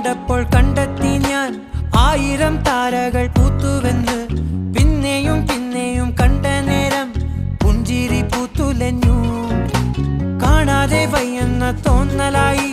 കണ്ടപ്പോൾ കണ്ടെത്തി ഞാൻ 1000 താരകൾ പൂത്തുവെന്ന്. പിന്നെയും പിന്നെയും കണ്ട നേരം പുഞ്ചിരി പൂത്തുലഞ്ഞു. കാണാതെ വയ്യെന്ന തോന്നലായി